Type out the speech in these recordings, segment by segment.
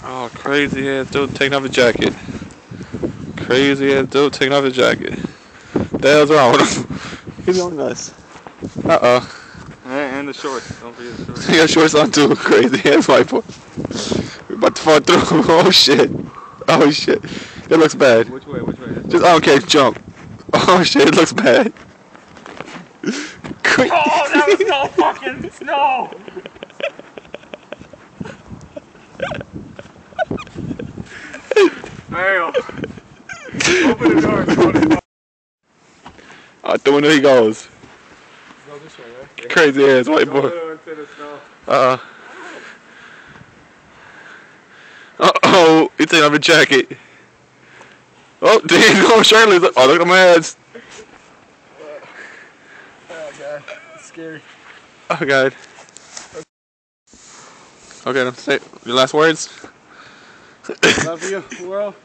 Oh, crazy ass dude taking off his jacket. Crazy ass dude taking off his jacket. The hell's wrong with him? He's going nuts. And the shorts. Don't forget the shorts. He got shorts on too. Crazy ass white boy. We're about to fall through. Oh shit. Oh shit. It looks bad. Which way? Which way? Just okay, jump. Oh shit, it looks bad. Oh, that was no fucking snow! Ariel, open the door. Out the window he goes. Go this way, right? Yeah. Crazy ass white boy. Go into the snow. Uh-oh, he's taking off his jacket. Oh, damn, he's going shirtless. Oh, look at my ass. Oh god, it's scary. Oh god. Okay, now say your last words. Love you, world.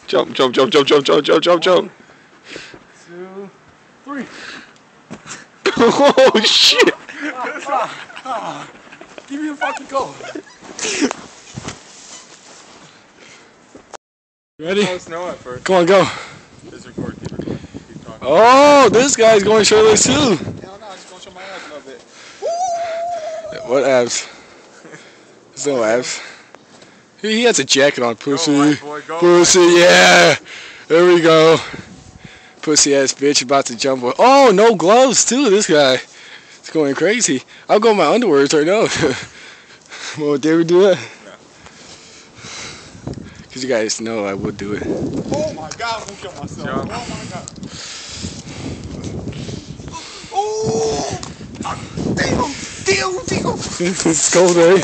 Jump, jump, jump, jump, jump, jump, jump, jump, jump. 1, 2, 3. Oh shit! Give me a fucking go. Ready? Oh, snow at first. Come on, go. Just record, keep recording. Keep talking. Oh, this guy's going shirtless too. Hell no, I'm just gonna show my ass a little bit. What abs? There's no abs. He has a jacket on, pussy. Go, white boy, go, Pussy, yeah. There we go. Pussy ass bitch about to jump. Oh, no gloves too. This guy. It's going crazy. I'll go in my underwears right now. Won't David do it? No. Because you guys know I would do it. Oh my god, I'm gonna kill myself. Jump. Oh my god. Oh! Damn! It's cold, eh?